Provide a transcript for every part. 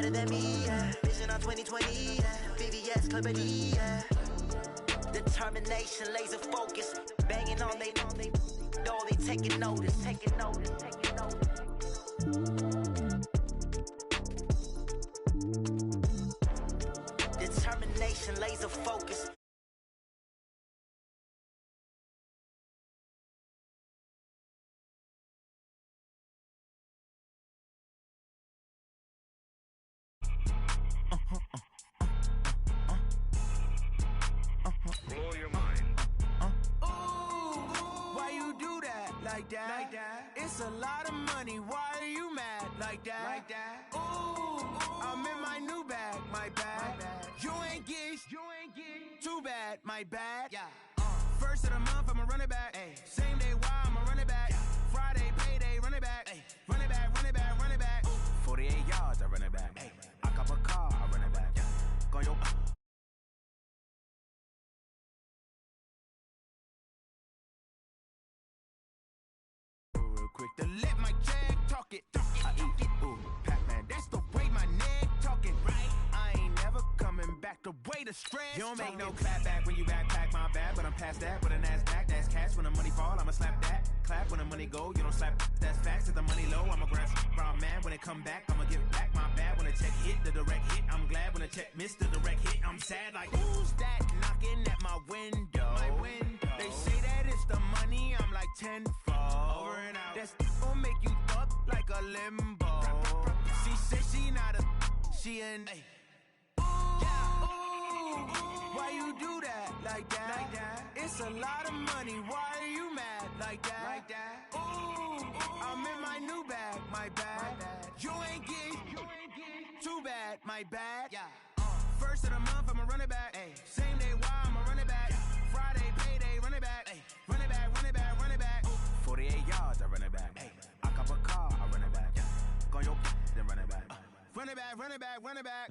better than me, yeah. Vision on 2020, yeah. VVS, Clippity, yeah. Determination, laser focus. Banging on they door, they taking notice. Determination, laser focus. Blow your mind. Why you do that like that? It's a lot of money. Why are you mad like that? Ooh, I'm in my new bag, my bad. You ain't get too bad, my bad. Yeah. First of the month, I'ma run it back. Ay. Same day, why I'ma run it back. Friday, payday, run it back. Ay. Run it back, run it back, run it back. 48 yards, I run it back. Ay. I cop a car, I run it back. Go yo. Real quick to let my jag talk it. I eat it, ooh, Pac-Man, that's the way my neck talking. Right, I ain't never coming back. The way the stress. You don't make no clap back when you backpack, my bad, but I'm past that. With an ass back, that's cash. When the money fall, I'ma slap that. Clap when the money go, you don't slap. That's facts. If the money low, I'ma grab brown man. When it come back, I'ma give back my bad. When the check hit, the direct hit, I'm glad. When the check missed the direct hit, I'm sad. Like who's that knocking at my window? They say that it's the money, I'm like tenfold. Over and out. That's gon' make you up like a limbo. She said she not a, she an. Why you do that like that? It's a lot of money. Why are you mad like that? Ooh, I'm in my new bag, my bad. You ain't get too bad, my bad. Yeah. First of the month, I'ma run it back. Ay. Same day, why I'ma run it back. Friday, payday, run it back. Ay. Run it back, run it back, run it back. 48 yards, I run it back. Ay. I cop a car, I run it back. Go yo, then run it back. Run it back, run it back, run it back.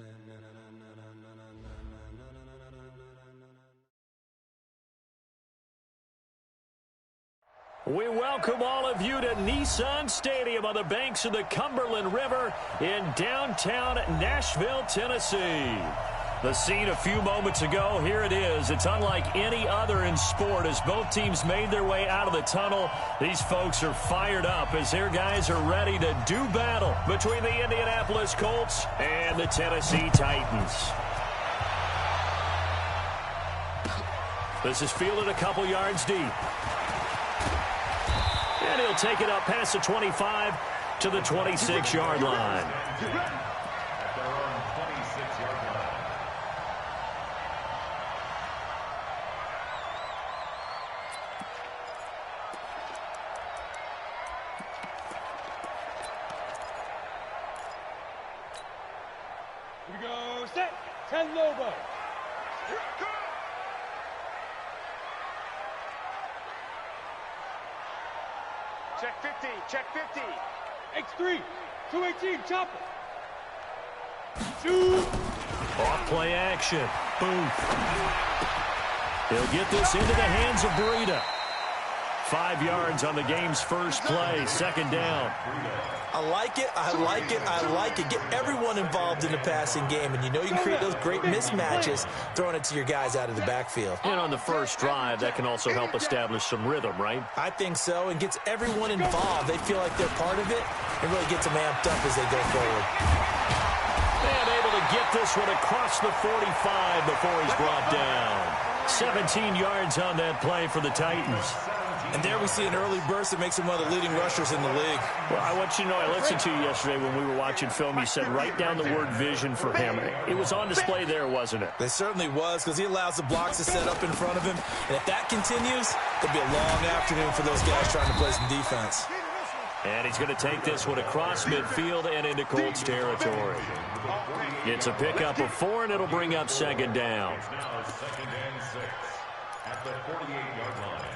We welcome all of you to Nissan Stadium on the banks of the Cumberland River in downtown Nashville, Tennessee. The scene a few moments ago, here it is. It's unlike any other in sport as both teams made their way out of the tunnel. These folks are fired up as their guys are ready to do battle between the Indianapolis Colts and the Tennessee Titans. This is fielded a couple yards deep. And he'll take it up past the 25 to the 26-yard line. Here we go, set, 10 Lobo. Check 50, check 50. X3, 218, chopper. Shoot. Off play action. Booth. He'll get this into the hands of Breida. 5 yards on the game's first play, second down. I like it, I like it, I like it. Get everyone involved in the passing game, and you know you can create those great mismatches throwing it to your guys out of the backfield. And on the first drive, that can also help establish some rhythm, right? I think so, and gets everyone involved. They feel like they're part of it, and really gets them amped up as they go forward. And able to get this one across the 45 before he's brought down. 17 yards on that play for the Titans. And there we see an early burst that makes him one of the leading rushers in the league. Well, I want you to know, I listened to you yesterday when we were watching film. You said write down the word vision for him. It was on display there, wasn't it? It certainly was, because he allows the blocks to set up in front of him. And if that continues, it'll be a long afternoon for those guys trying to play some defense. And he's going to take this one across midfield and into Colts territory. It's a pickup of 4, and it'll bring up second down. Now second and 6 at the 48-yard line.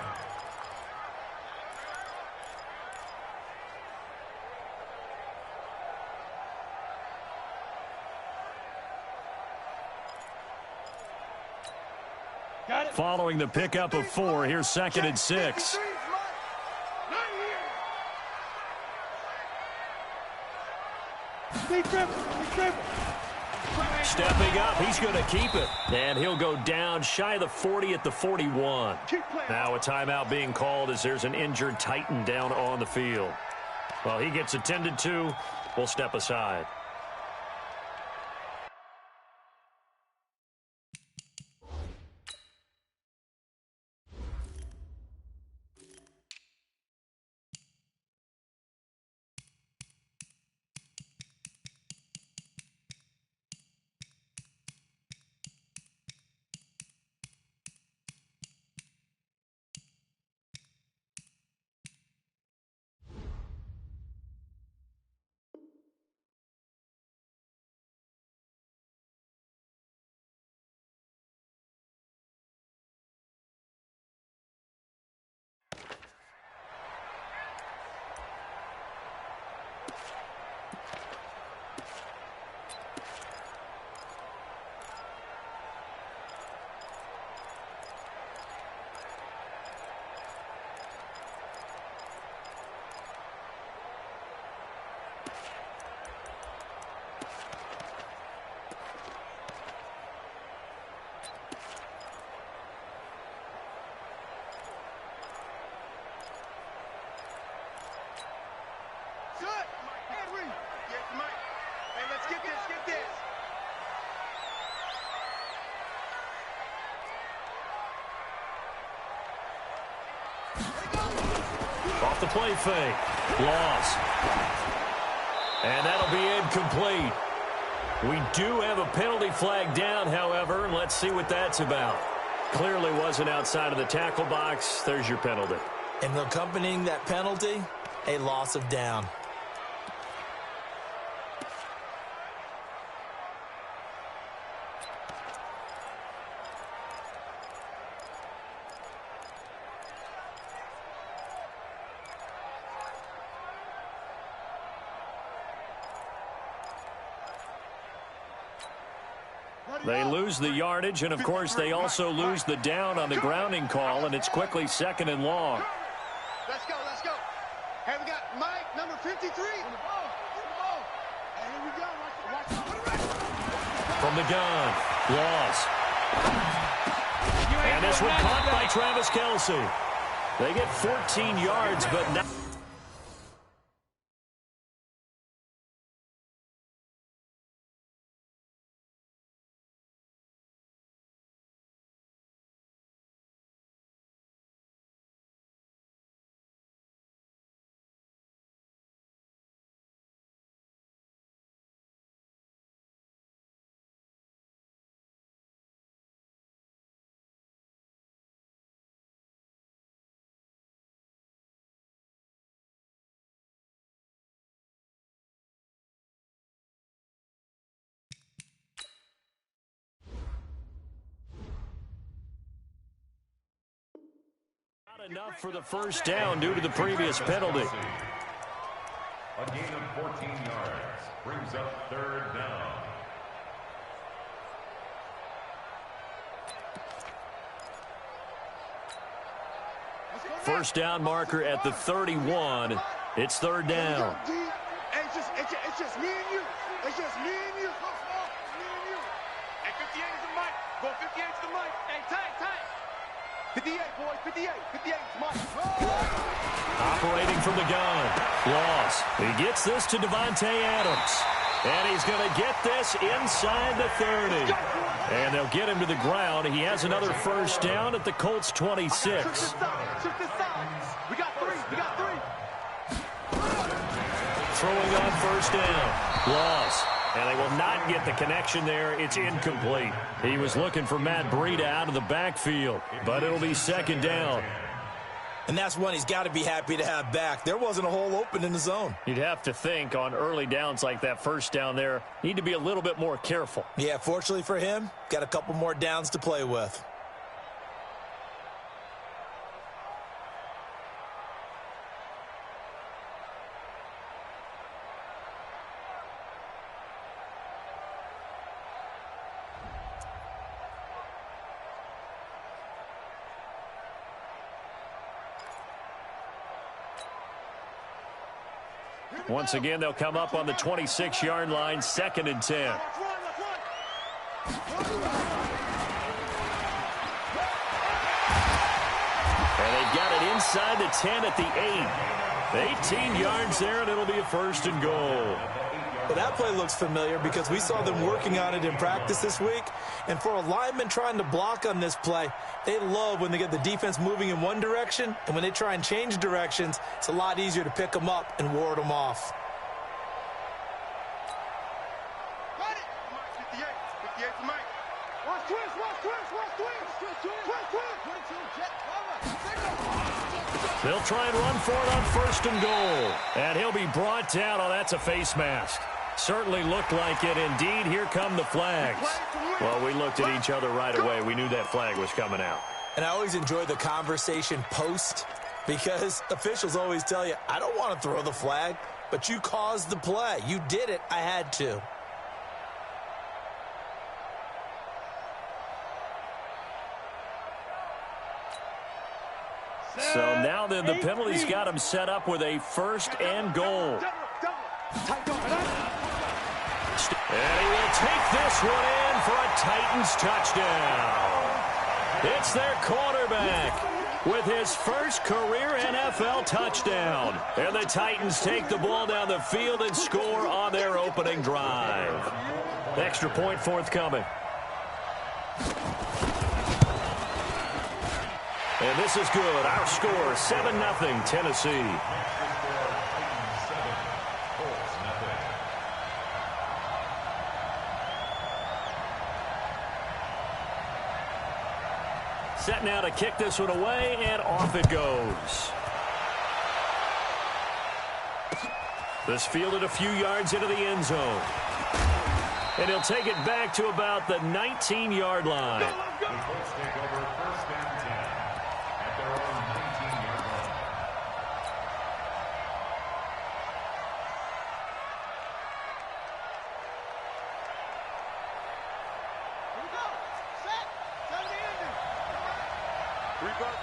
Following the pickup of 4, here's second and 6. Stepping up, he's going to keep it. And he'll go down shy of the 40 at the 41. Now a timeout being called as there's an injured Titan down on the field. Well, he gets attended to. We'll step aside. Off the play fake. Loss. And that'll be incomplete. We do have a penalty flag down, however, and let's see what that's about. Clearly wasn't outside of the tackle box. There's your penalty. And accompanying that penalty, a loss of down. They lose the yardage, and, of course, they also lose the down on the grounding call, and it's quickly second and long. Let's go, let's go. Hey, we got Mike, number 53. Hey, here we go. From the gun, loss. And this one caught by Travis Kelce. They get 14 yards, but not. Not enough for the first down due to the previous penalty. A gain of 14 yards brings up third down. First down marker at the 31. It's third down. It's just me and you. It's just me and you. Me and you. Hey, 58 is the mic. Go 58 is the mic. Hey, tight. 58, boys. 58 is Mike. Operating from the gun. Loss. He gets this to Devontae Adams. And he's going to get this inside the 30. And they'll get him to the ground. He has another first down at the Colts 26. We got three. Throwing on first down. Loss. And they will not get the connection there. It's incomplete. He was looking for Matt Breida out of the backfield, but it'll be second down. And that's one he's got to be happy to have back. There wasn't a hole open in the zone. You'd have to think on early downs like that first down there, need to be a little bit more careful. Yeah, fortunately for him, got a couple more downs to play with. Once again, they'll come up on the 26-yard line, 2nd and 10. And they've got it inside the 10 at the 8. 18 yards there, and it'll be a 1st and goal. Well, that play looks familiar because we saw them working on it in practice this week. And for a lineman trying to block on this play, they love when they get the defense moving in one direction. And when they try and change directions, it's a lot easier to pick them up and ward them off. Got it. 58. 58 for Mike. Watch twist. Watch twist. Watch twist. Twist. They'll try and run for it on 1st and goal. And he'll be brought down. Oh, that's a face mask. Certainly looked like it. Indeed, here come the flags. Well, we looked at each other right away. We knew that flag was coming out. And I always enjoy the conversation post because officials always tell you, I don't want to throw the flag, but you caused the play. You did it. I had to. So now then, the penalty's got him set up with a 1st and goal. And he will take this one in for a Titans touchdown. It's their quarterback with his first career NFL touchdown. And the Titans take the ball down the field and score on their opening drive. Extra point forthcoming. And this is good. Our score, 7-0 Tennessee. Set now to kick this one away, and off it goes. This fielded a few yards into the end zone. And he'll take it back to about the 19-yard line. The Colts take over 1st and 10 at their own 19-yard line. Here we go. Set. Tell the ending. 3 bucks.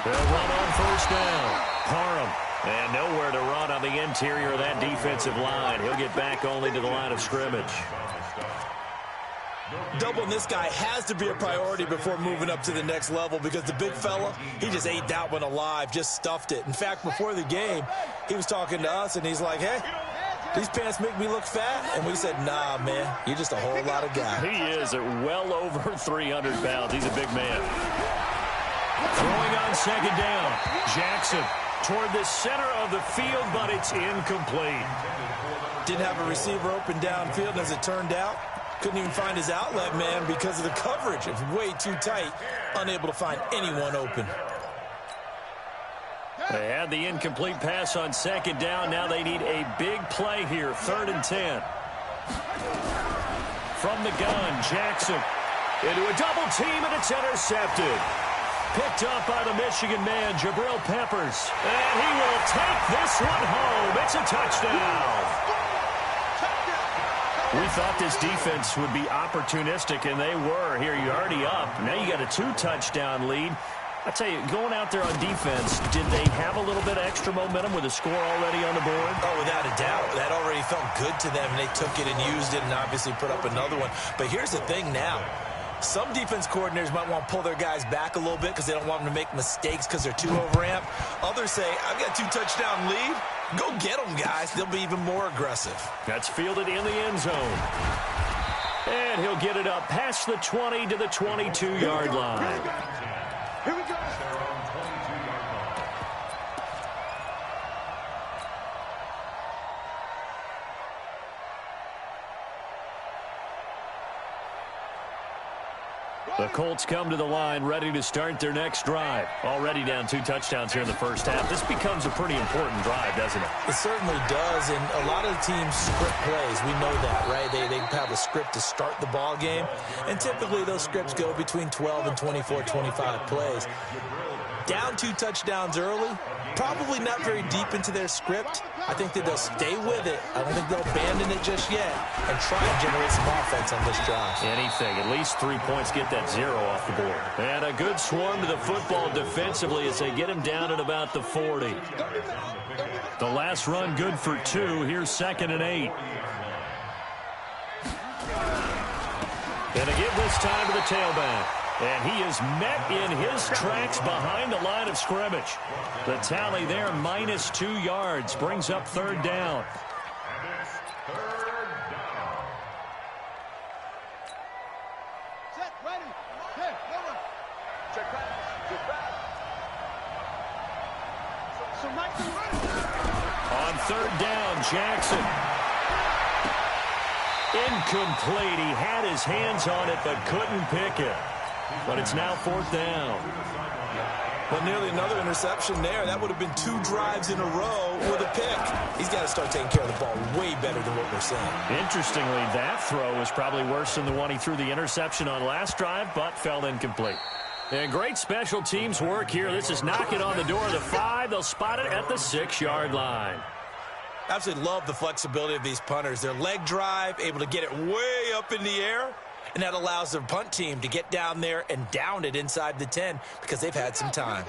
They'll run on 1st down. Parham. And nowhere to run on the interior of that defensive line. He'll get back only to the line of scrimmage. Doubling this guy has to be a priority before moving up to the next level because the big fella, he just ate that one alive, just stuffed it. In fact, before the game, he was talking to us, and he's like, hey, these pants make me look fat. And we said, nah, man, you're just a whole lot of guy. He is at well over 300 pounds. He's a big man. Throwing on 2nd down. Jackson toward the center of the field, but it's incomplete. Didn't have a receiver open downfield, as it turned out. Couldn't even find his outlet man because of the coverage. It's way too tight. Unable to find anyone open. They had the incomplete pass on 2nd down. Now they need a big play here. 3rd and 10. From the gun, Jackson into a double team, and it's intercepted. Picked up by the Michigan man, Jabril Peppers. And he will take this one home. It's a touchdown. We thought this defense would be opportunistic, and they were. Here, you're already up. Now you got a 2-touchdown lead. I tell you, going out there on defense, did they have a little bit of extra momentum with a score already on the board? Oh, without a doubt. That already felt good to them, and they took it and used it and obviously put up another one. But here's the thing now. Some defense coordinators might want to pull their guys back a little bit because they don't want them to make mistakes because they're too overamped. Others say, I've got a 2-touchdown lead. Go get them, guys. They'll be even more aggressive. That's fielded in the end zone. And he'll get it up past the 20 to the 22-yard line. Here we go. The Colts come to the line ready to start their next drive. Already down 2 touchdowns here in the first half. This becomes a pretty important drive, doesn't it? It certainly does, and a lot of the teams script plays. We know that, right? They have a script to start the ball game, and typically those scripts go between 12 and 24, 25 plays. Down 2 touchdowns early, probably not very deep into their script. I think that they'll stay with it. I don't think they'll abandon it just yet and try and generate some offense on this drive. Anything. At least 3 points, get that 0 off the board. And a good swarm to the football defensively as they get him down at about the 40. The last run good for 2. Here's 2nd and 8. And a give this time to the tailback. And he is met in his tracks behind the line of scrimmage. The tally there, -2 yards, brings up 3rd down. Set, ready. Hey, over. Check back. Check back. So Mike's ready. On 3rd down, Jackson. Incomplete. He had his hands on it but couldn't pick it. But it's now 4th down. Well, nearly another interception there. That would have been 2 drives in a row with a pick. He's got to start taking care of the ball way better than what we're seeing. Interestingly, that throw was probably worse than the one he threw the interception on last drive, but fell incomplete. And great special teams work here. This is knocking on the door of the 5. They'll spot it at the 6-yard line. Absolutely love the flexibility of these punters. Their leg drive, able to get it way up in the air, and that allows their punt team to get down there and down it inside the 10 because they've had some time.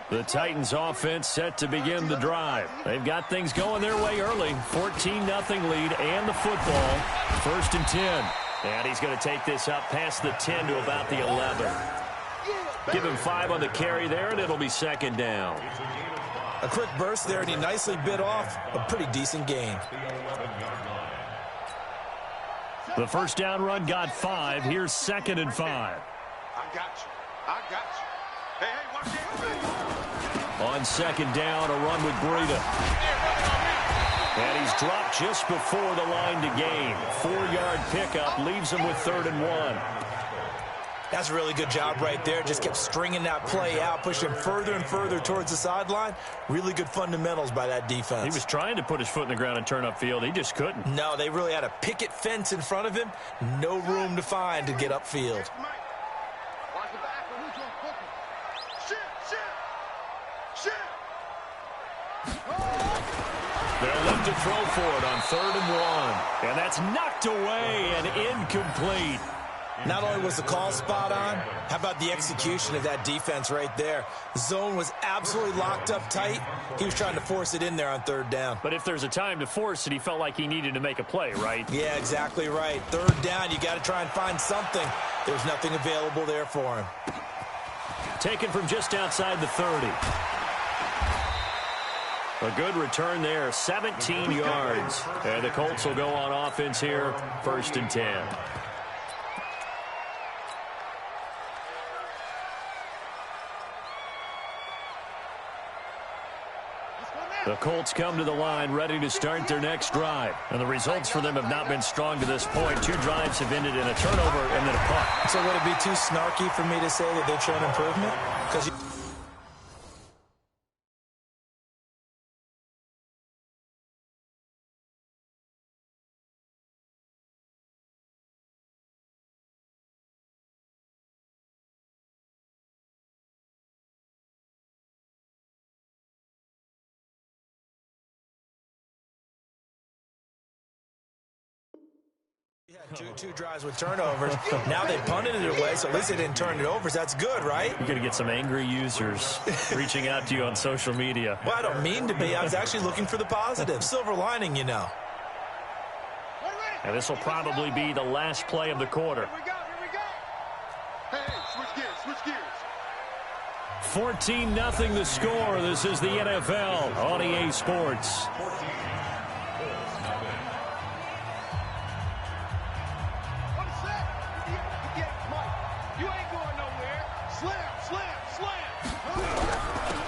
The Titans offense set to begin the drive. They've got things going their way early. 14-0 lead and the football. 1st and 10. And he's going to take this up past the 10 to about the 11. Give him 5 on the carry there, and it'll be 2nd down. A quick burst there, and he nicely bit off a pretty decent gain. The 1st down run got 5. Here's 2nd and 5. I got you. I got you. Hey, watch it. On 2nd down, a run with Breida. And he's dropped just before the line to gain. 4-yard pickup leaves him with 3rd and 1. That's a really good job right there. Just kept stringing that play out, pushing him further and further towards the sideline. Really good fundamentals by that defense. He was trying to put his foot in the ground and turn upfield. He just couldn't. No, they really had a picket fence in front of him. No room to find to get upfield. Watch the back. Who's going to cook it? Shit. They'll lift to throw for it on 3rd and 1. And that's knocked away and incomplete. Not only was the call spot on, how about the execution of that defense right there? The zone was absolutely locked up tight. He was trying to force it in there on 3rd down. But if there's a time to force it, he felt like he needed to make a play, right? Yeah, exactly right. 3rd down, you got to try and find something. There's nothing available there for him. Taken from just outside the 30. A good return there, 17 yards. And the Colts will go on offense here, 1st and 10. The Colts come to the line ready to start their next drive. And the results for them have not been strong to this point. 2 drives have ended in a turnover and then a punt. So would it be too snarky for me to say that they've shown improvement? Because two drives with turnovers. Now they punted it away, so at least they didn't turn it over. So that's good, right? You're going to get some angry users reaching out to you on social media. Well, I don't mean to be. I was actually looking for the positive. Silver lining, you know. And this will probably be the last play of the quarter. Here we go. Hey, switch gears. 14-0 the score. This is the NFL on EA Sports.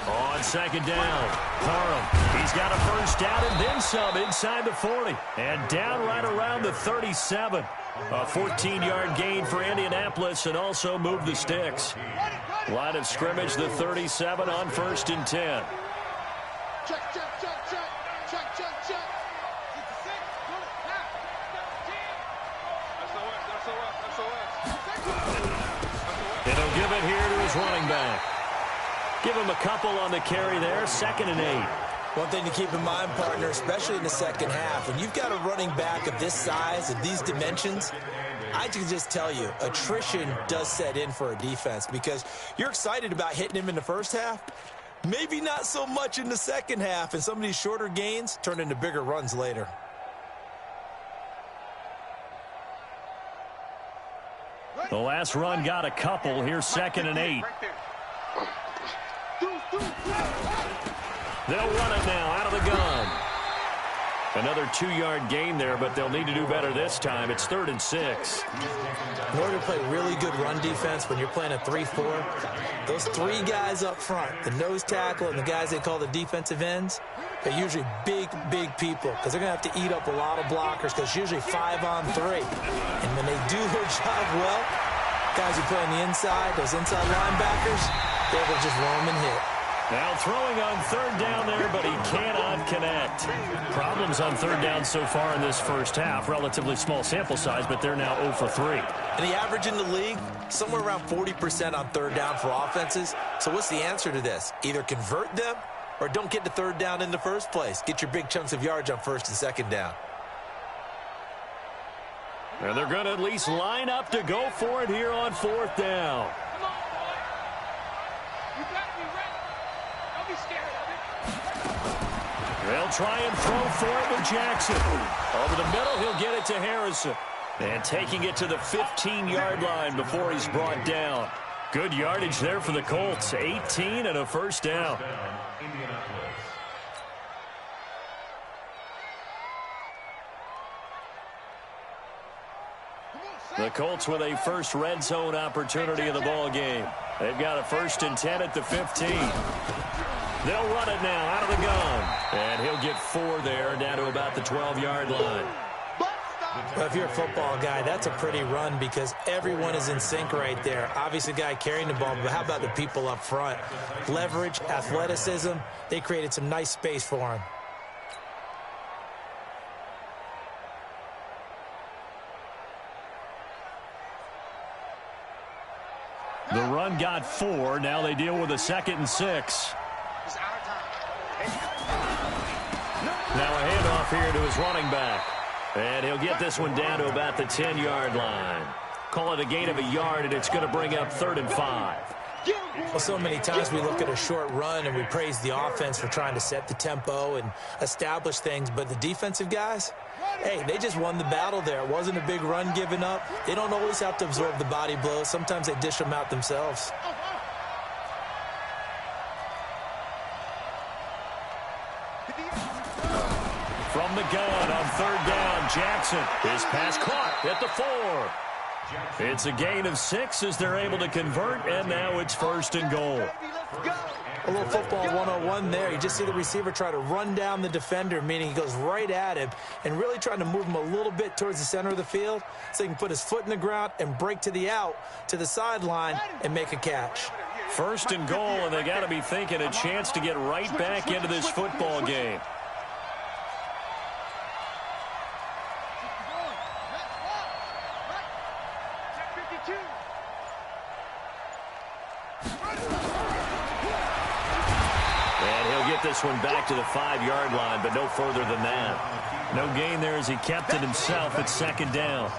On 2nd down, Parham. He's got a 1st down and then some inside the 40. And down right around the 37. A 14-yard gain for Indianapolis and also moved the sticks. Line of scrimmage, the 37 on 1st and 10. Check. And he'll give it here to his running back. Give him a couple on the carry there, 2nd and 8. One thing to keep in mind, partner, especially in the second half, when you've got a running back of this size, of these dimensions, I can just tell you, attrition does set in for a defense because you're excited about hitting him in the first half. Maybe not so much in the second half, and some of these shorter gains turn into bigger runs later. The last run got a couple. Here's 2nd and 8. They'll run it now out of the gun. Another 2-yard gain there, but they'll need to do better this time. It's 3rd and 6. In order to play really good run defense when you're playing a 3-4, those 3 guys up front, the nose tackle and the guys they call the defensive ends, they're usually big, big people because they're going to have to eat up a lot of blockers because it's usually 5 on 3. And when they do their job well, guys who play on the inside, those inside linebackers, they're able to just roam and hit. Now throwing on 3rd down there, but he cannot connect. Problems on 3rd down so far in this first half. Relatively small sample size, but they're now 0 for 3. And the average in the league, somewhere around 40% on 3rd down for offenses. So what's the answer to this? Either convert them or don't get to 3rd down in the first place. Get your big chunks of yards on 1st and 2nd down. And they're going to at least line up to go for it here on 4th down. They'll try and throw for it with Jackson. Over the middle, he'll get it to Harrison. And taking it to the 15-yard line before he's brought down. Good yardage there for the Colts. 18 and a 1st down. The Colts with a first red zone opportunity in the ball game. They've got a 1st and 10 at the 15. They'll run it now out of the gun. And he'll get 4 there, down to about the 12-yard line. Well, if you're a football guy, that's a pretty run because everyone is in sync right there. Obviously, the guy carrying the ball, but how about the people up front? Leverage, athleticism, they created some nice space for him. The run got 4. Now they deal with a 2nd and 6. Now a handoff here to his running back. And he'll get this one down to about the 10-yard line. Call it a gain of a yard, and it's going to bring up 3rd and 5. Well, so many times we look at a short run and we praise the offense for trying to set the tempo and establish things. But the defensive guys, hey, they just won the battle there. It wasn't a big run given up. They don't always have to absorb the body blows. Sometimes they dish them out themselves. From the gun on 3rd down, Jackson. His pass caught at the 4. It's a gain of 6 as they're able to convert, and now it's 1st and goal. A little football 101 there. You just see the receiver try to run down the defender, meaning he goes right at him and really trying to move him a little bit towards the center of the field so he can put his foot in the ground and break to the out, to the sideline, and make a catch. 1st and goal, and they got to be thinking a chance to get right back into this football game. This one back to the 5-yard line, but no further than that. No gain there as he kept it himself at 2nd down.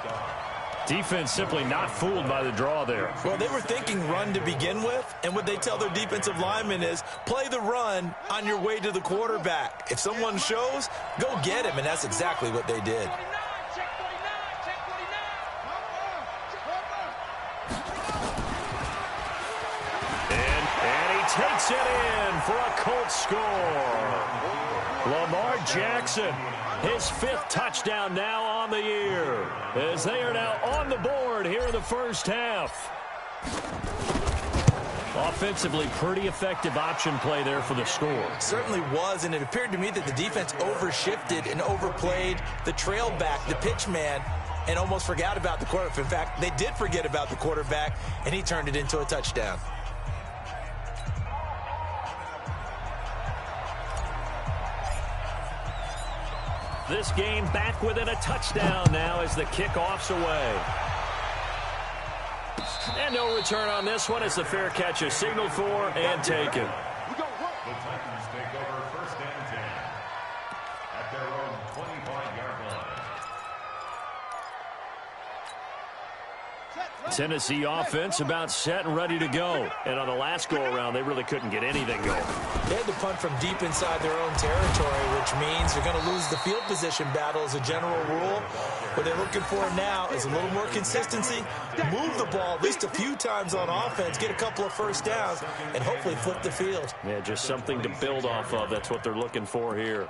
Defense simply not fooled by the draw there. Well, they were thinking run to begin with, and what they tell their defensive linemen is play the run on your way to the quarterback. If someone shows, go get him, and that's exactly what they did. Takes it in for a Colts score. Lamar Jackson, his 5th touchdown now on the year, as they are now on the board here in the first half. Offensively, pretty effective option play there for the score. Certainly was, and it appeared to me that the defense overshifted and overplayed the trail back, the pitch man, and almost forgot about the quarterback. In fact, they did forget about the quarterback, and he turned it into a touchdown. This game back within a touchdown now as the kickoff's away. And no return on this one. It's a fair catch is signaled for and taken. The Titans take over first and 10 at their own 25-yard line. Tennessee offense about set and ready to go. And on the last go-around, they really couldn't get anything going. They had to punt from deep inside their own territory, which means they're going to lose the field position battle as a general rule. What they're looking for now is a little more consistency, move the ball at least a few times on offense, get a couple of first downs, and hopefully flip the field. Yeah, just something to build off of. That's what they're looking for here.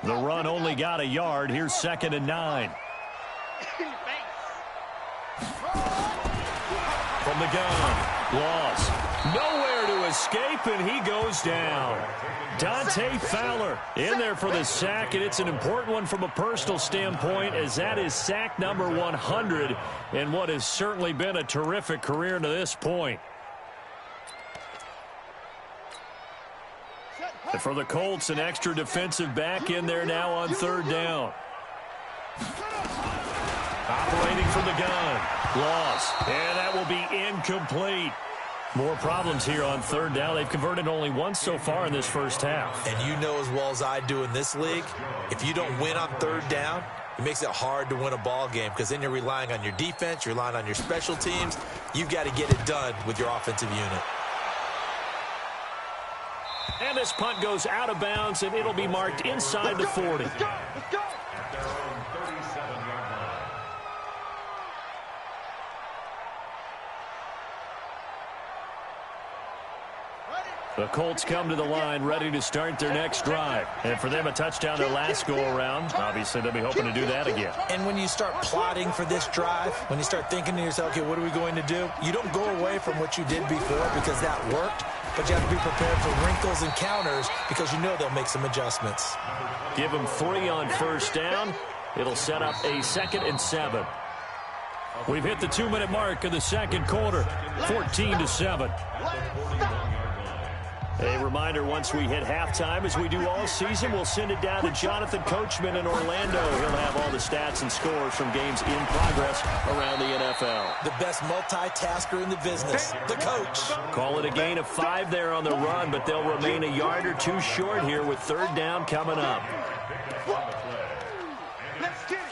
The run only got a yard. Here's 2nd and 9. From the gun. Loss. Nowhere to escape, and he goes down. Dante Fowler in there for the sack, and it's an important one from a personal standpoint, as that is sack number 100 in what has certainly been a terrific career to this point. And for the Colts, an extra defensive back in there now on 3rd down. Operating from the gun. Loss. And that will be incomplete. More problems here on 3rd down. They've converted only once so far in this first half. And you know as well as I do in this league, if you don't win on 3rd down, it makes it hard to win a ball game because then you're relying on your defense, you're relying on your special teams. You've got to get it done with your offensive unit. And this punt goes out of bounds, and it'll be marked inside the 40. At their own 37-yard line. The Colts come to the line ready to start their next drive. And for them, a touchdown their last go-around. Obviously, they'll be hoping to do that again. And when you start plotting for this drive, when you start thinking to yourself, okay, what are we going to do? You don't go away from what you did before because that worked, but you have to be prepared for wrinkles and counters because you know they'll make some adjustments. Give them 3 on 1st down. It'll set up a 2nd and 7. We've hit the 2-minute mark of the 2nd quarter, 14-7. A reminder, once we hit halftime, as we do all season, we'll send it down to Jonathan Coachman in Orlando. He'll have all the stats and scores from games in progress around the NFL. The best multitasker in the business, the coach. Call it a gain of 5 there on the run, but they'll remain a yard or 2 short here with 3rd down coming up. Let's get it.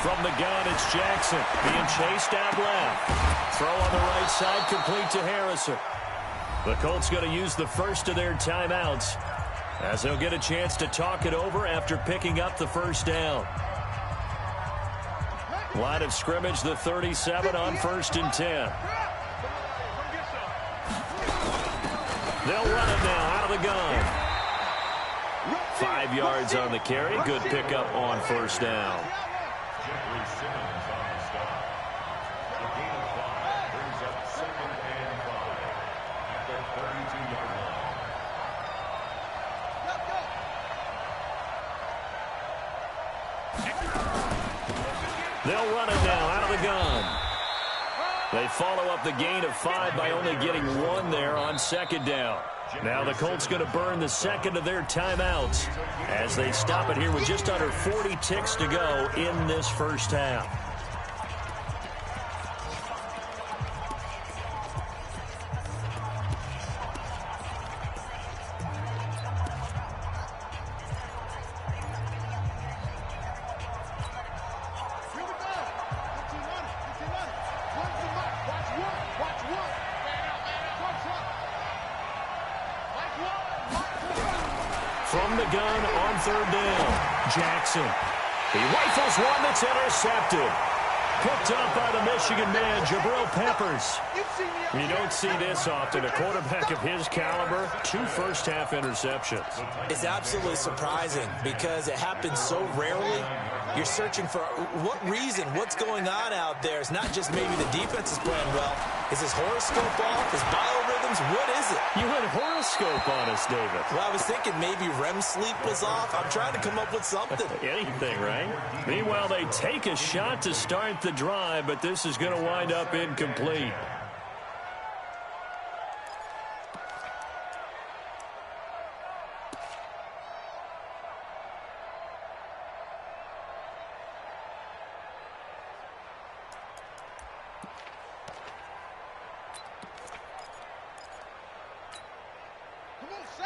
From the gun, it's Jackson being chased out left. Throw on the right side, complete to Harrison. The Colts going to use the first of their timeouts as they'll get a chance to talk it over after picking up the 1st down. Line of scrimmage, the 37 on 1st and 10. They'll run it now out of the gun. 5 yards on the carry. Good pickup on 1st down. They'll run it now out of the gun. They follow up the gain of 5 by only getting 1 there on 2nd down. Now the Colts going to burn the 2nd of their timeouts as they stop it here with just under 40 ticks to go in this first half. From the gun on 3rd down, Jackson. He rifles one that's intercepted. picked up by the Michigan man, Jabril Peppers. You don't see this often. A quarterback of his caliber, 2 first-half interceptions. It's absolutely surprising because it happens so rarely. You're searching for what reason, what's going on out there. It's not just maybe the defense is playing well. Is his horoscope off? His biorhythms? What is it? You went horoscope on us, David. Well, I was thinking maybe REM sleep was off. I'm trying to come up with something. Anything, right? Meanwhile, they take a shot to start the drive, but this is going to wind up incomplete.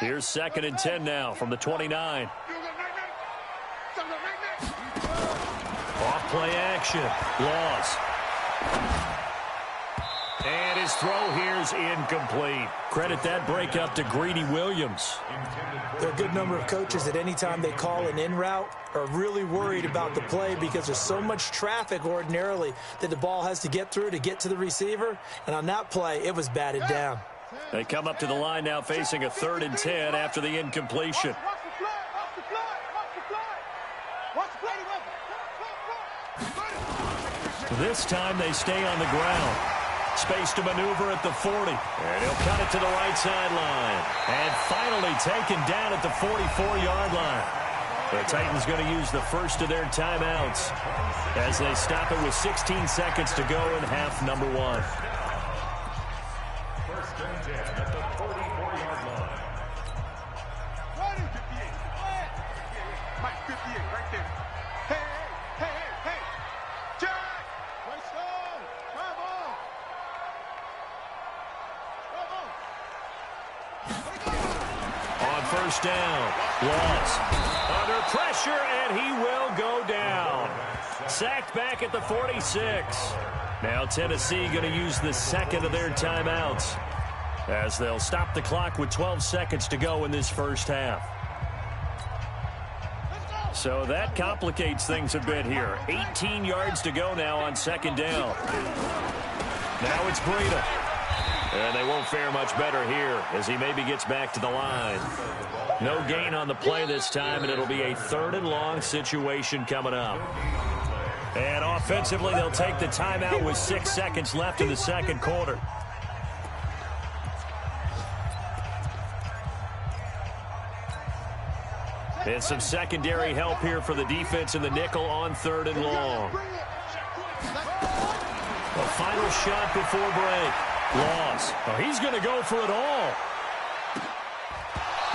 Here's 2nd and 10 now from the 29. Off play action. Laws. And his throw here's incomplete. Credit that breakup to Greedy Williams. There are a good number of coaches that any time they call an in route are really worried about the play because there's so much traffic ordinarily that the ball has to get through to get to the receiver. And on that play, it was batted down. They come up to the line now facing a 3rd and 10 after the incompletion. This time they stay on the ground. Space to maneuver at the 40. And he'll cut it to the right sideline. And finally taken down at the 44-yard line. The Titans going to use the first of their timeouts as they stop it with 16 seconds to go in half number 1. First and 10 at the 44-yard line. Mike, 58, right there. Hey. Jack! Winston! Bravo! On first down, Laws under pressure, and he will go down. Sacked back at the 46. Now Tennessee going to use the second of their timeouts as they'll stop the clock with 12 seconds to go in this first half. So that complicates things a bit here. 18 yards to go now on 2nd down. Now it's Breida. And they won't fare much better here as he maybe gets back to the line. No gain on the play this time, and it'll be a 3rd and long situation coming up. And offensively, they'll take the timeout with 6 seconds left in the second quarter. And some secondary help here for the defense in the nickel on 3rd and long. A final shot before break. Laws. Oh, he's going to go for it all.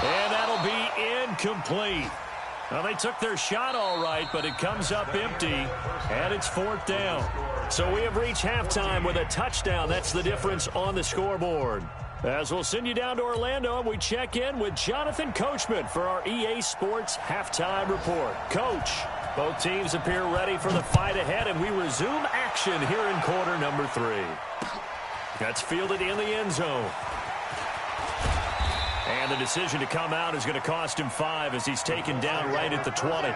And that'll be incomplete. Well, they took their shot all right, but it comes up empty, and it's 4th down. So we have reached halftime with a touchdown. That's the difference on the scoreboard. As we'll send you down to Orlando, and we check in with Jonathan Coachman for our EA Sports Halftime Report. Coach, both teams appear ready for the fight ahead, and we resume action here in quarter number 3. That's fielded in the end zone. And the decision to come out is going to cost him 5 as he's taken down right at the 20.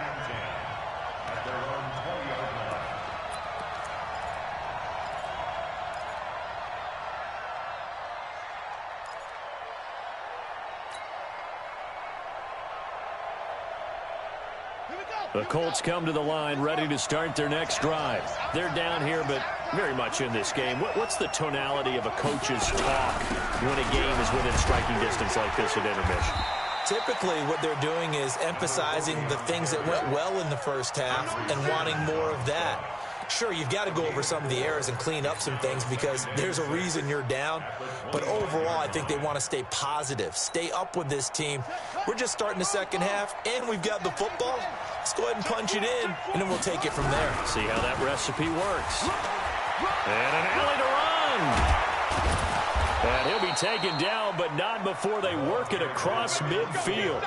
The Colts come to the line ready to start their next drive. They're down here, but very much in this game. What's the tonality of a coach's talk when a game is within striking distance like this at intermission? Typically, what they're doing is emphasizing the things that went well in the first half and wanting more of that. Sure, you've got to go over some of the errors and clean up some things because there's a reason you're down. But overall, I think they want to stay positive, stay up with this team. We're just starting the second half, and we've got the football. Let's go ahead and punch it in, and then we'll take it from there. See how that recipe works. And an alley to run. And he'll be taken down, but not before they work it across midfield.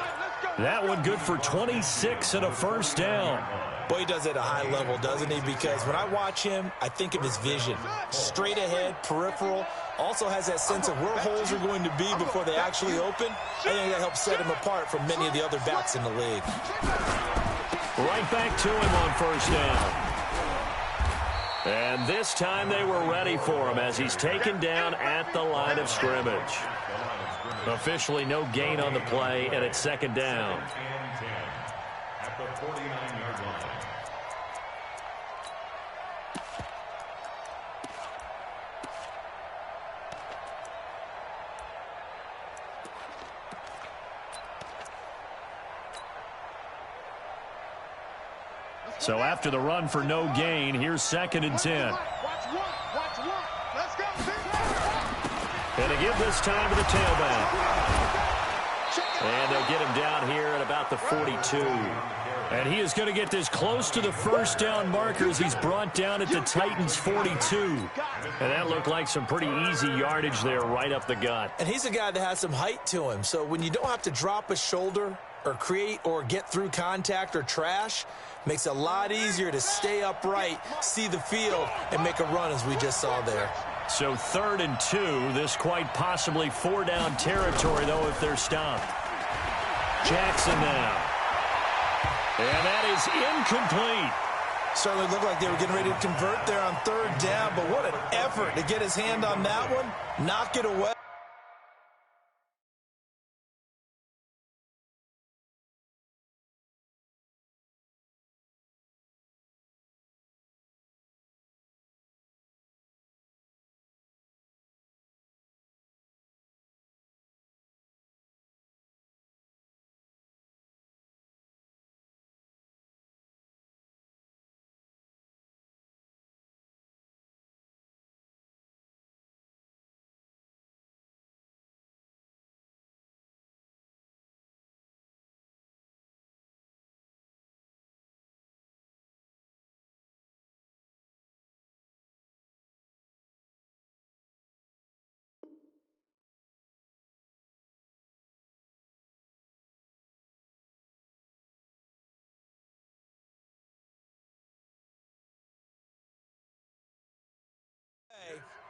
That one good for 26 and a first down. Boy, he does it at a high level, doesn't he? Because when I watch him, I think of his vision. Straight ahead, peripheral. Also has that sense of where holes are going to be before they actually open. I think that helps set him apart from many of the other backs in the league. Right back to him on first down. And this time they were ready for him as he's taken down at the line of scrimmage. Officially no gain on the play, and it's second down. At the 49-yard line. So after the run for no gain, here's second and 10. And to give this time to the tailback. And they'll get him down here at about the 42. And he is going to get this close to the first down marker as he's brought down at the Titans' 42. And that looked like some pretty easy yardage there right up the gut. And he's a guy that has some height to him. So when you don't have to drop a shoulder or create or get through contact or trash, makes it a lot easier to stay upright, see the field, and make a run as we just saw there. So 3rd and 2, this quite possibly 4-down territory, though, if they're stopped. Jackson now. And that is incomplete. Certainly looked like they were getting ready to convert there on 3rd down, but what an effort to get his hand on that one, knock it away.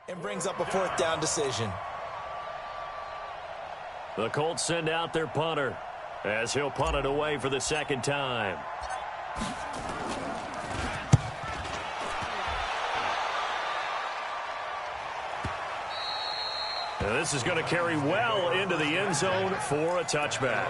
And brings up a 4th down decision. The Colts send out their punter as he'll punt it away for the second time. And this is going to carry well into the end zone for a touchback.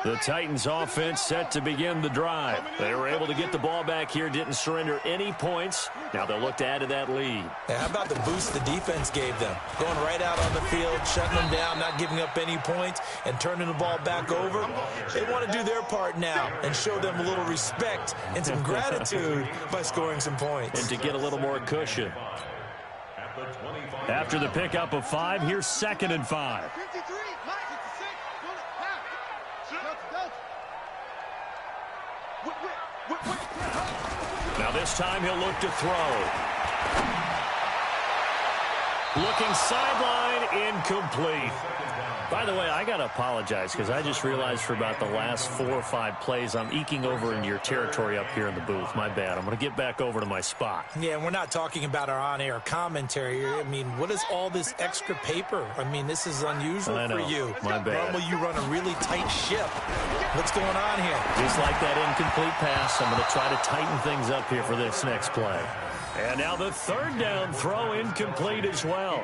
The Titans offense set to begin the drive. They were able to get the ball back here, didn't surrender any points. Now they'll look to add to that lead. Yeah, how about the boost the defense gave them? Going right out on the field, shutting them down, not giving up any points, and turning the ball back over. They want to do their part now and show them a little respect and some gratitude by scoring some points. And to get a little more cushion. After the pickup of 5, here's 2nd and 5. Now this time he'll look to throw. Looking sideline, incomplete. By the way, I got to apologize because I just realized for about the last 4 or 5 plays, I'm eking over into your territory up here in the booth. My bad. I'm going to get back over to my spot. Yeah, and we're not talking about our on-air commentary. I mean, what is all this extra paper? I mean, this is unusual for you. My bad. Normally you run a really tight ship. What's going on here? Just like that incomplete pass, I'm going to try to tighten things up here for this next play. And now the 3rd down throw incomplete as well.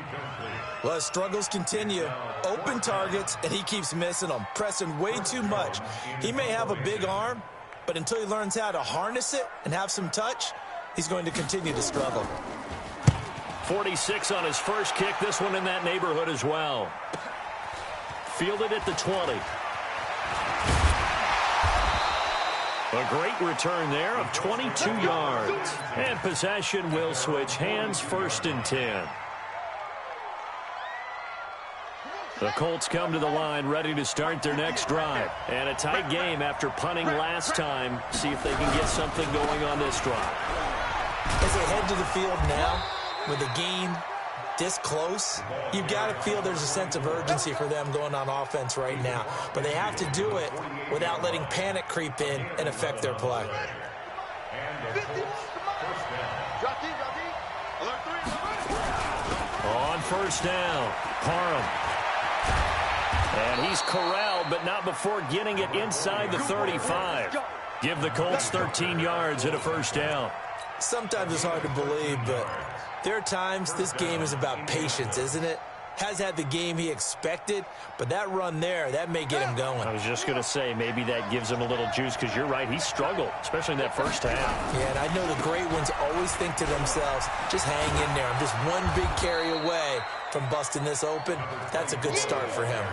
Well, his struggles continue. Open targets, and he keeps missing them, pressing way too much. He may have a big arm, but until he learns how to harness it and have some touch, he's going to continue to struggle. 46 on his first kick, this one in that neighborhood as well. Fielded at the 20. A great return there of 22 yards. And possession will switch hands, 1st and 10. The Colts come to the line ready to start their next drive. And a tight game after punting last time. See if they can get something going on this drive. As they head to the field now, with the game this close, you've got to feel there's a sense of urgency for them going on offense right now. But they have to do it without letting panic creep in and affect their play. On 1st down, Parham. And he's corralled, but not before getting it inside the 35. Give the Colts 13 yards and a first down. Sometimes it's hard to believe, but there are times this game is about patience, isn't it? Has had the game he expected, but that run there, that may get him going. I was just going to say, maybe that gives him a little juice, because you're right, he struggled, especially in that first half. Yeah, and I know the great ones always think to themselves, just hang in there. I'm just one big carry away from busting this open. That's a good start for him.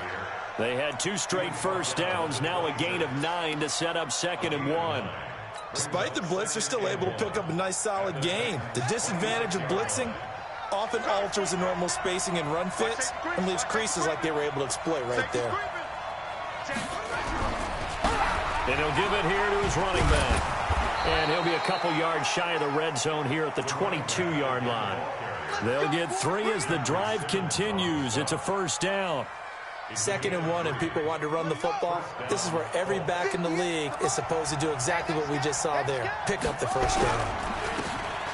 They had 2 straight first downs, now a gain of 9 to set up 2nd and 1. Despite the blitz, they're still able to pick up a nice, solid gain. The disadvantage of blitzing often alters the normal spacing and run fits and leaves creases like they were able to exploit right there. And he'll give it here to his running back. And he'll be a couple yards shy of the red zone here at the 22-yard line. They'll get 3 as the drive continues. It's a first down. 2nd and 1, and people want to run the football. This is where every back in the league is supposed to do exactly what we just saw there. Pick up the first down.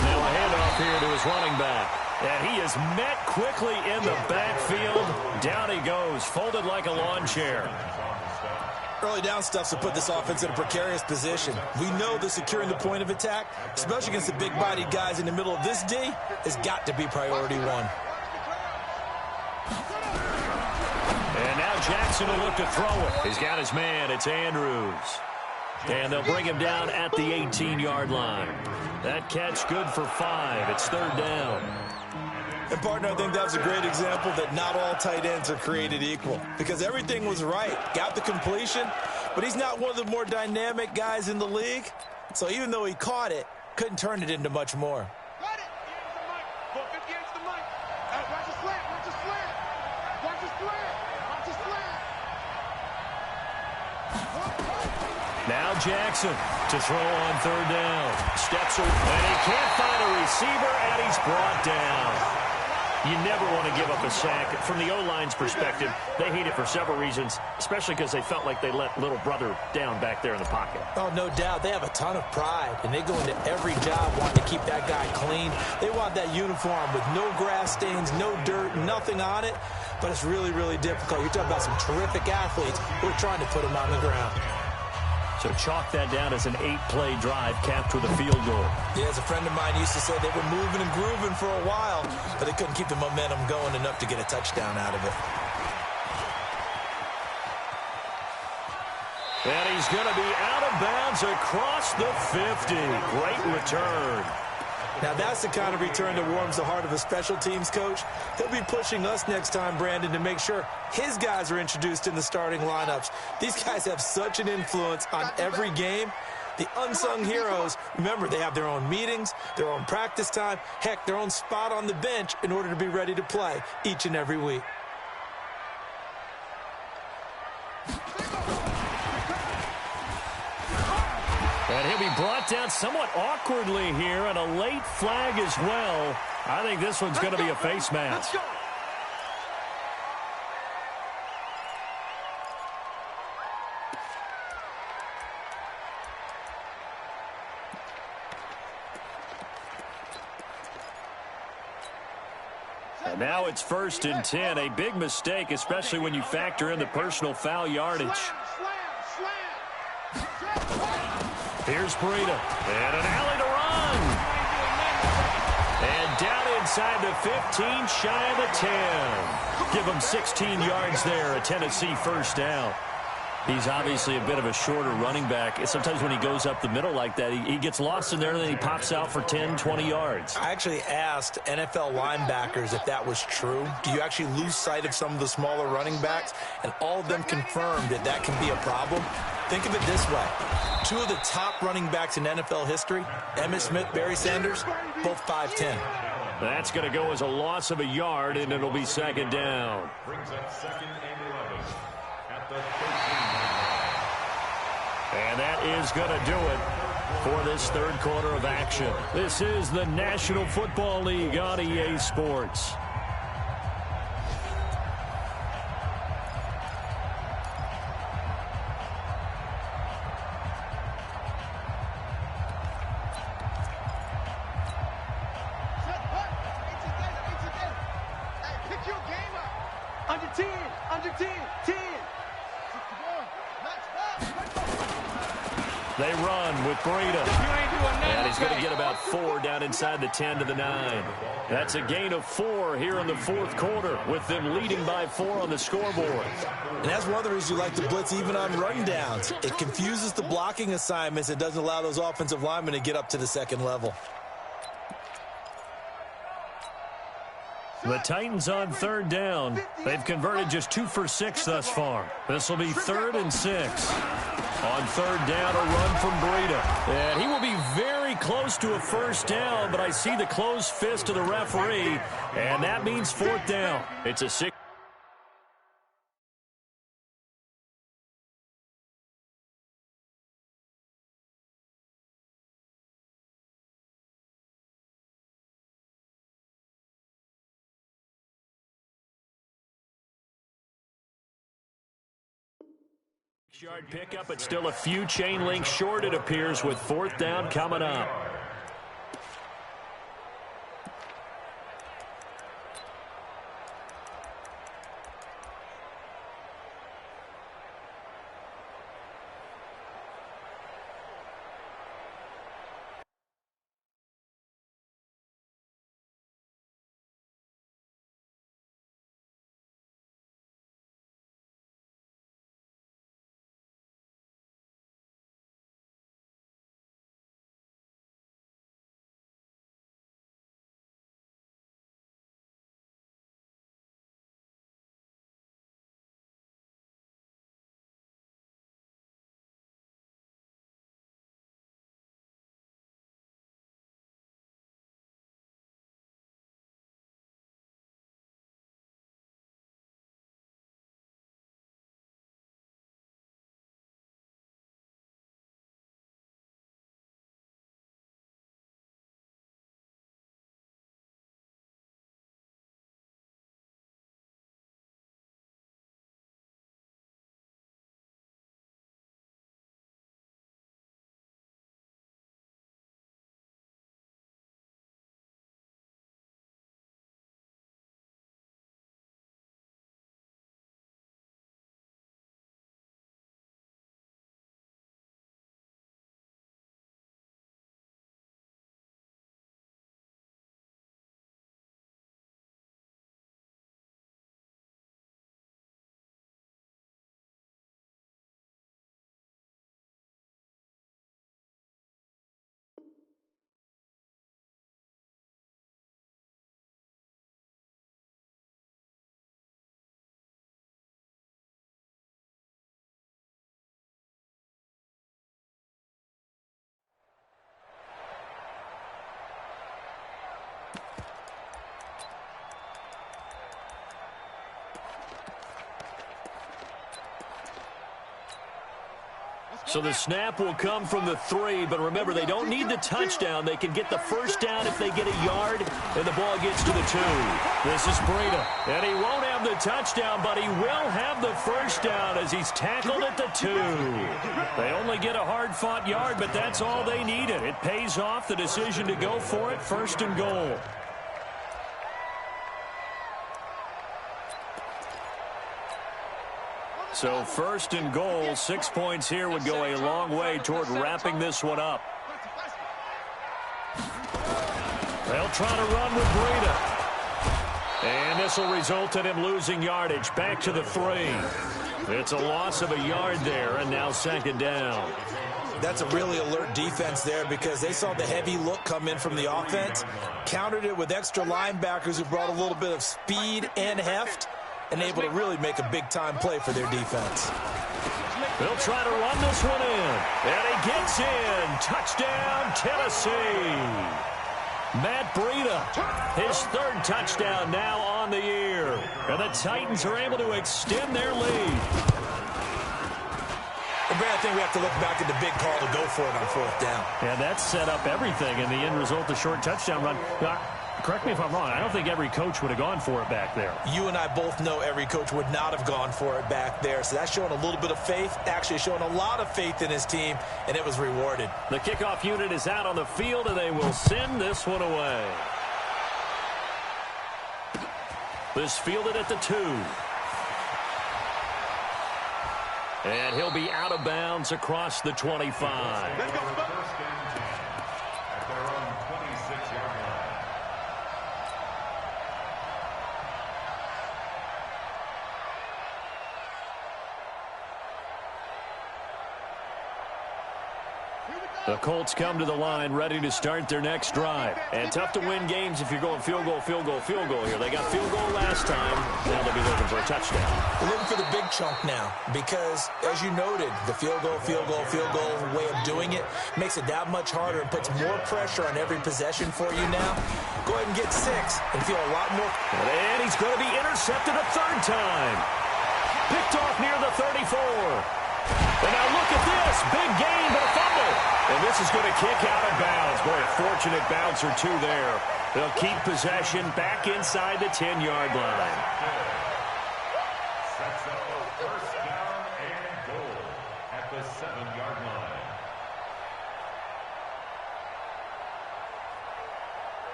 Now a handoff here to his running back. And he is met quickly in the backfield. Down he goes, folded like a lawn chair. Early down stuffs will put this offense in a precarious position. We know that securing the point of attack, especially against the big-bodied guys in the middle of this D, has got to be priority 1. And now Jackson will look to throw it. He's got his man. It's Andrews. And they'll bring him down at the 18-yard line. That catch good for 5. It's 3rd down. And, partner, I think that was a great example that not all tight ends are created equal, because everything was right. Got the completion, but he's not one of the more dynamic guys in the league. So even though he caught it, couldn't turn it into much more. Got it. Go 58 to the mic. Watch the slant. Watch the slant. Watch the slant. Watch the slant. Now Jackson to throw on 3rd down. Steps away, and he can't find a receiver, and he's brought down. You never want to give up a sack. From the O-line's perspective, they hate it for several reasons, especially because they felt like they let little brother down back there in the pocket. Oh, no doubt. They have a ton of pride, and they go into every job wanting to keep that guy clean. They want that uniform with no grass stains, no dirt, nothing on it. But it's really, really difficult. You're talking about some terrific athletes who are trying to put him on the ground. So chalk that down as an 8-play drive capped with a field goal. Yeah, as a friend of mine used to say, they were moving and grooving for a while, but they couldn't keep the momentum going enough to get a touchdown out of it. And he's going to be out of bounds across the 50. Great return. Now, that's the kind of return that warms the heart of a special teams coach. He'll be pushing us next time, Brandon, to make sure his guys are introduced in the starting lineups. These guys have such an influence on every game. The unsung heroes, remember, they have their own meetings, their own practice time, heck, their own spot on the bench in order to be ready to play each and every week. And he'll be brought down somewhat awkwardly here, and a late flag as well. I think this one's going to be a face mask. And now it's 1st and 10. A big mistake, especially when you factor in the personal foul yardage. Here's Breida. And an alley to run. And down inside the 15, shy of the 10. Give him 16 yards there, a Tennessee first down. He's obviously a bit of a shorter running back. Sometimes when he goes up the middle like that, he gets lost in there, and then he pops out for 10, 20 yards. I actually asked NFL linebackers if that was true. Do you actually lose sight of some of the smaller running backs? And all of them confirmed that that can be a problem. Think of it this way. 2 of the top running backs in NFL history, Emmitt Smith, Barry Sanders, both 5'10". That's going to go as a loss of a yard, and it'll be 2nd down. Brings up 2nd and 11 at the 13. And that is going to do it for this 3rd quarter of action. This is the National Football League on EA Sports. Under 10, under 10, 10. They run with Breida. And he's going to get about 4 down inside the 10 to the 9. That's a gain of 4 here in the fourth quarter, with them leading by 4 on the scoreboard. And that's one of the reasons you like to blitz even on rundowns. It confuses the blocking assignments. It doesn't allow those offensive linemen to get up to the second level. The Titans on third down. They've converted just 2 for 6 thus far. This will be 3rd and 6. On third down, a run from Breida. And he will be very close to a first down, but I see the closed fist of the referee, and that means 4th down. It's a 6. Yard pickup, but still a few chain links short, it appears, with 4th down coming up. So the snap will come from the 3, but remember, they don't need the touchdown. They can get the first down if they get a yard, and the ball gets to the 2. This is Breida, and he won't have the touchdown, but he will have the first down as he's tackled at the 2. They only get a hard-fought yard, but that's all they needed. It pays off the decision to go for it, 1st and goal. So 1st and goal, 6 points here would go a long way toward wrapping this one up. They'll try to run with Breida. And this will result in him losing yardage. Back to the 3. It's a loss of a yard there, and now 2nd down. That's a really alert defense there because they saw the heavy look come in from the offense, countered it with extra linebackers who brought a little bit of speed and heft, and able to really make a big-time play for their defense. They'll try to run this one in. And he gets in. Touchdown, Tennessee. Matt Breida, his 3rd touchdown now on the year. And the Titans are able to extend their lead. Well, Brad, I think we have to look back at the big call to go for it on 4th down. Yeah, that set up everything, and the end result, a short touchdown run. Correct me if I'm wrong. I don't think every coach would have gone for it back there. You and I both know every coach would not have gone for it back there. So that's showing a little bit of faith, actually showing a lot of faith in his team, and it was rewarded. The kickoff unit is out on the field, and they will send this one away. This fielded at the 2. And he'll be out of bounds across the 25. First and 10 at their own 26-yard line. The Colts come to the line ready to start their next drive. And tough to win games if you're going field goal, field goal, field goal here. They got field goal last time. Now they'll be looking for a touchdown. We're looking for the big chunk now because, as you noted, the field goal way of doing it makes it that much harder and puts more pressure on every possession for you now. Go ahead and get 6 and feel a lot more. And he's going to be intercepted a third time. Picked off near the 34. And now look at this. Big gain, but a fumble. And this is going to kick out of bounds. Boy, a fortunate bounce or two there. They'll keep possession back inside the 10-yard line. Sets up a first down and goal at the 7-yard line.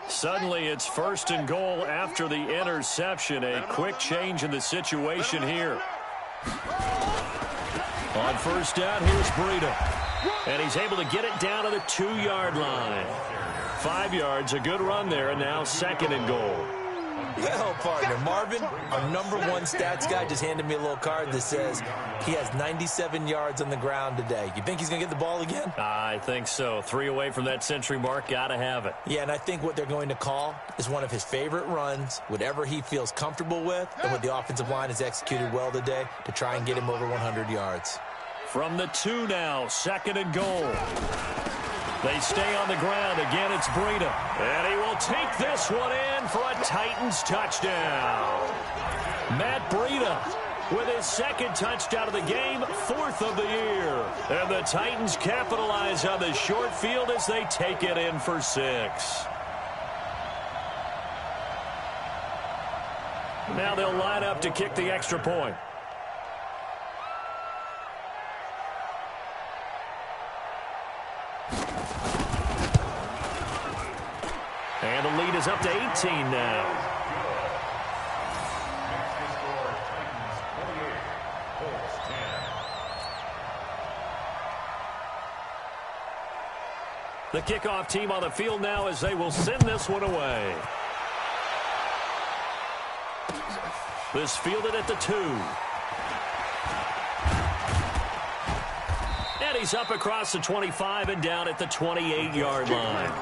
Suddenly, it's first and goal after the interception. A quick change in the situation here. On first down, here's Breida. And he's able to get it down to the 2-yard line. 5 yards, a good run there, and now second and goal. Well, partner, Marvin, our #1 stats guy, just handed me a little card that says he has 97 yards on the ground today. You think he's going to get the ball again? I think so. 3 away from that century mark. Got to have it. Yeah, and I think what they're going to call is one of his favorite runs, whatever he feels comfortable with, and what the offensive line has executed well today to try and get him over 100 yards. From the 2 now, second and goal. They stay on the ground. Again, it's Breida. And he will take this one in for a Titans touchdown. Matt Breida with his second touchdown of the game, 4th of the year. And the Titans capitalize on the short field as they take it in for 6. Now they'll line up to kick the extra point. And the lead is up to 18 now. The kickoff team on the field now as they will send this one away. This fielded at the 2. And he's up across the 25 and down at the 28-yard line.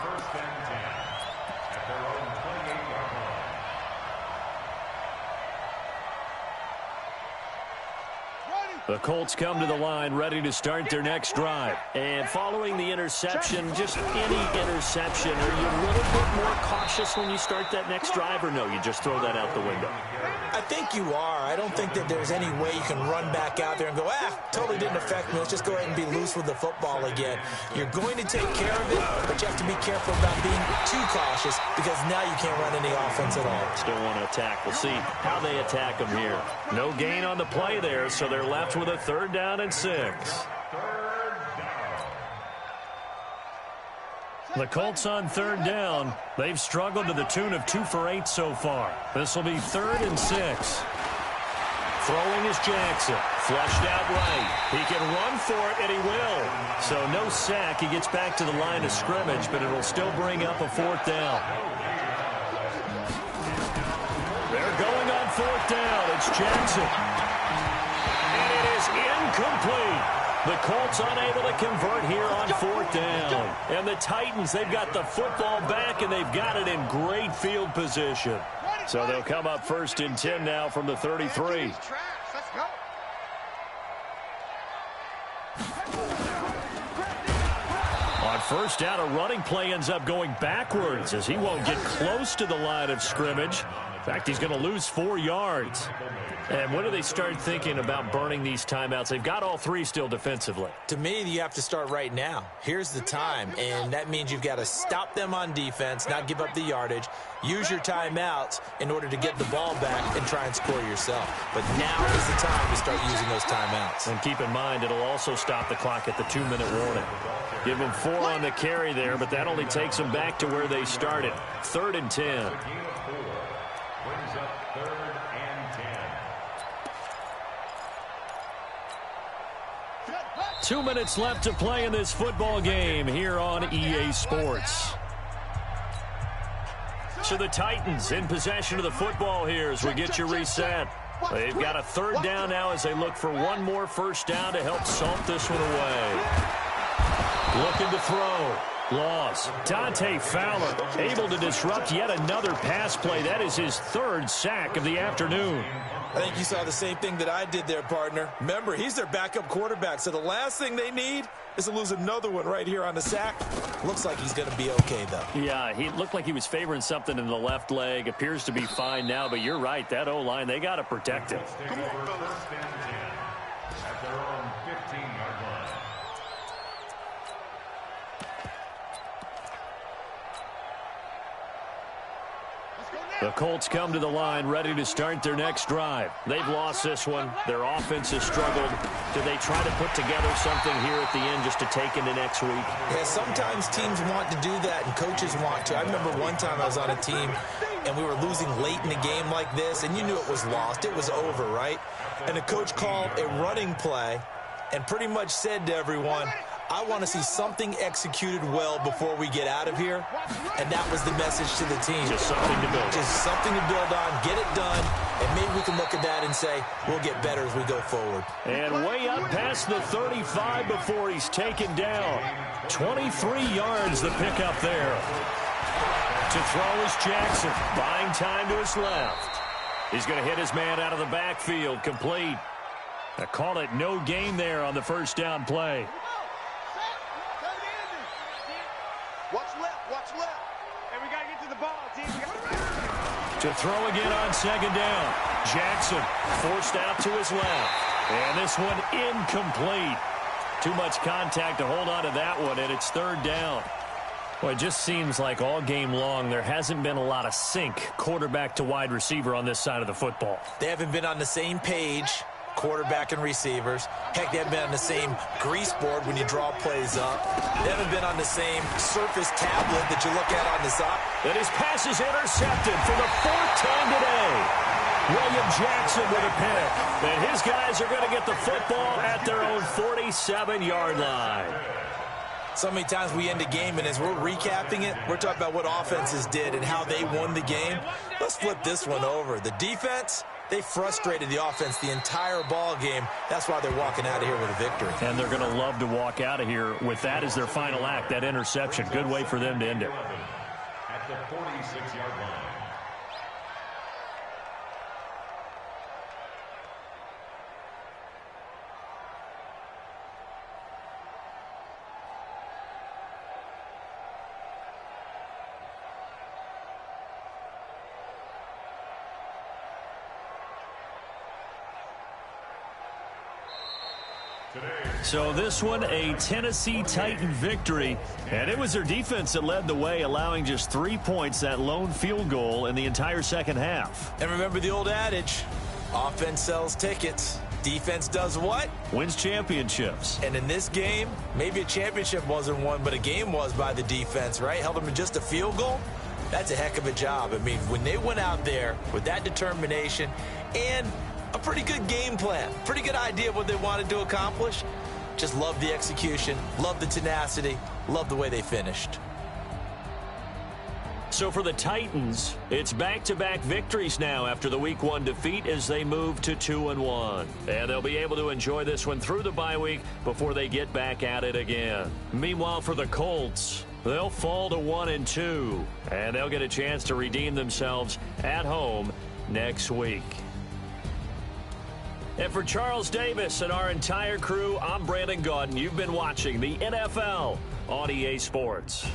The Colts come to the line ready to start their next drive. And following the interception, just any interception, are you a little bit more cautious when you start that next drive, or no, you just throw that out the window? I think you are. I don't think that there's any way you can run back out there and go, totally didn't affect me. Let's just go ahead and be loose with the football again. You're going to take care of it, but you have to be careful about being too cautious because now you can't run any offense at all. Still want to attack. We'll see how they attack them here. No gain on the play there, so they're left with a 3rd down and 6. The Colts on 3rd down. They've struggled to the tune of 2 for 8 so far. This will be 3rd and 6. Throwing is Jackson. Flushed out right. He can run for it, and he will. So no sack. He gets back to the line of scrimmage, but it'll still bring up a 4th down. They're going on 4th down. It's Jackson. And it is incomplete. The Colts unable to convert here on 4th down. And the Titans, they've got the football back, and they've got it in great field position. So they'll come up 1st and 10 now from the 33. On 1st down, a running play ends up going backwards as he won't get close to the line of scrimmage. In fact, he's going to lose 4 yards. And when do they start thinking about burning these timeouts? They've got all 3 still defensively. To me, you have to start right now. Here's the time, and that means you've got to stop them on defense, not give up the yardage, use your timeouts in order to get the ball back and try and score yourself. But now is the time to start using those timeouts. And keep in mind, it'll also stop the clock at the 2-minute warning. Give them 4 on the carry there, but that only takes them back to where they started. 3rd and 10. 2 minutes left to play in this football game here on EA Sports. So the Titans in possession of the football here as we get you reset. They've got a 3rd down now as they look for one more first down to help salt this one away. Looking to throw. Loss. Dante Fowler able to disrupt yet another pass play. That is his 3rd sack of the afternoon. I think you saw the same thing that I did there, partner. Remember, he's their backup quarterback, so the last thing they need is to lose another one right here on the sack. Looks like he's going to be okay, though. Yeah, he looked like he was favoring something in the left leg. Appears to be fine now, but you're right. That O-line, they got to protect him. Come on, fellas. At their own 15-yard line. The Colts come to the line ready to start their next drive. They've lost this one. Their offense has struggled. Do they try to put together something here at the end just to take into next week? Yeah, sometimes teams want to do that and coaches want to. I remember one time I was on a team and we were losing late in a game like this, and you knew it was lost. It was over, right? And the coach called a running play and pretty much said to everyone, I want to see something executed well before we get out of here. And that was the message to the team. Just something to build. Just something to build on, get it done, and maybe we can look at that and say, we'll get better as we go forward. And way up past the 35 before he's taken down. 23 yards the pickup there. To throw is Jackson, buying time to his left. He's going to hit his man out of the backfield, complete. I call it no gain there on the first down play. Watch left. And we got to get to the ball, team. To throw again on second down. Jackson forced out to his left. And this one incomplete. Too much contact to hold on to that one, and it's 3rd down. Well, it just seems like all game long there hasn't been a lot of sync quarterback to wide receiver on this side of the football. They haven't been on the same page, quarterback and receivers. Heck, they haven't been on the same grease board when you draw plays up. They haven't been on the same surface tablet that you look at on the side. And his pass is intercepted for the 4th time today. William Jackson with a pick. And his guys are going to get the football at their own 47-yard line. So many times we end a game, and as we're recapping it, we're talking about what offenses did and how they won the game. Let's flip this one over. The defense, they frustrated the offense the entire ball game. That's why they're walking out of here with a victory. And they're going to love to walk out of here with that as their final act, that interception. Good way for them to end it. At the 46-yard line. So this one, a Tennessee Titan victory, and it was their defense that led the way, allowing just 3 points, that lone field goal in the entire second half. And remember the old adage, offense sells tickets. Defense does what? Wins championships. And in this game, maybe a championship wasn't won, but a game was by the defense, right? Held them to just a field goal. That's a heck of a job. I mean, when they went out there with that determination and a pretty good game plan, pretty good idea of what they wanted to accomplish, just love the execution, love the tenacity, love the way they finished. So for the Titans, it's back-to-back victories now after the Week 1 defeat as they move to 2-1. And they'll be able to enjoy this one through the bye week before they get back at it again. Meanwhile, for the Colts, they'll fall to 1-2, and they'll get a chance to redeem themselves at home next week. And for Charles Davis and our entire crew, I'm Brandon Gaudin. You've been watching the NFL on EA Sports.